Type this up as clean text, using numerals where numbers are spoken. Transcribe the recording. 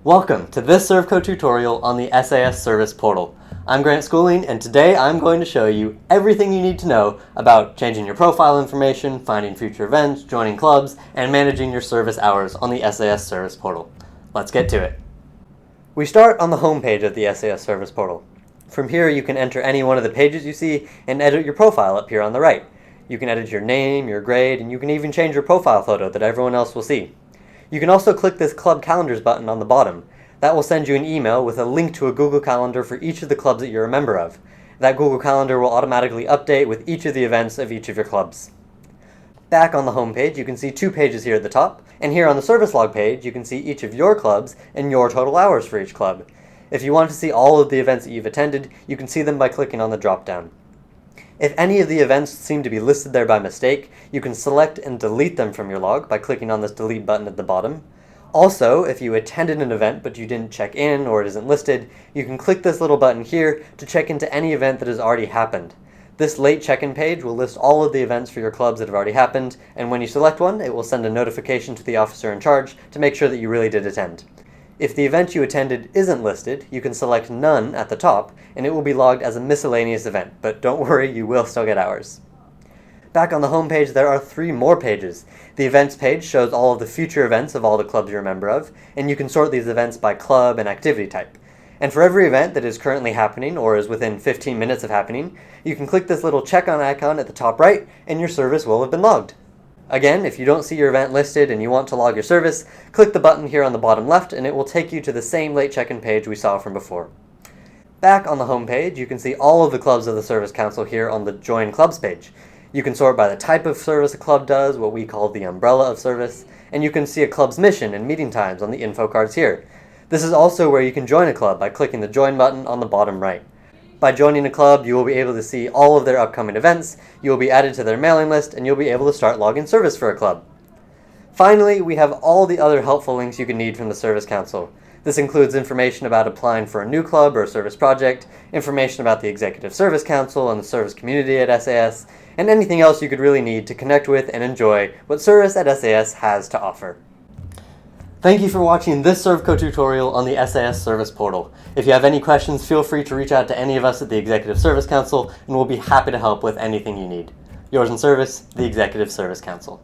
Welcome to this ServCo tutorial on the SAS Service Portal. I'm Grant Schooling, and today I'm going to show you everything you need to know about changing your profile information, finding future events, joining clubs, and managing your service hours on the SAS Service Portal. Let's get to it. We start on the home page of the SAS Service Portal. From here you can enter any one of the pages you see and edit your profile up here on the right. You can edit your name, your grade, and you can even change your profile photo that everyone else will see. You can also click this Club Calendars button on the bottom. That will send you an email with a link to a Google Calendar for each of the clubs that you're a member of. That Google Calendar will automatically update with each of the events of each of your clubs. Back on the home page, you can see two pages here at the top, and here on the service log page, you can see each of your clubs and your total hours for each club. If you want to see all of the events that you've attended, you can see them by clicking on the drop-down. If any of the events seem to be listed there by mistake, you can select and delete them from your log by clicking on this delete button at the bottom. Also, if you attended an event but you didn't check in or it isn't listed, you can click this little button here to check into any event that has already happened. This late check-in page will list all of the events for your clubs that have already happened, and when you select one, it will send a notification to the officer in charge to make sure that you really did attend. If the event you attended isn't listed, you can select None at the top, and it will be logged as a miscellaneous event, but don't worry, you will still get hours. Back on the home page, there are three more pages. The Events page shows all of the future events of all the clubs you're a member of, and you can sort these events by club and activity type. And for every event that is currently happening, or is within 15 minutes of happening, you can click this little check-on icon at the top right, and your service will have been logged. Again, if you don't see your event listed and you want to log your service, click the button here on the bottom left and it will take you to the same late check-in page we saw from before. Back on the home page, you can see all of the clubs of the Service Council here on the Join Clubs page. You can sort by the type of service a club does, what we call the umbrella of service, and you can see a club's mission and meeting times on the info cards here. This is also where you can join a club by clicking the Join button on the bottom right. By joining a club, you will be able to see all of their upcoming events, you will be added to their mailing list, and you'll be able to start logging service for a club. Finally, we have all the other helpful links you can need from the Service Council. This includes information about applying for a new club or a service project, information about the Executive Service Council and the service community at SAS, and anything else you could really need to connect with and enjoy what service at SAS has to offer. Thank you for watching this ServCo tutorial on the SAS Service Portal. If you have any questions, feel free to reach out to any of us at the Executive Service Council, and we'll be happy to help with anything you need. Yours in service, the Executive Service Council.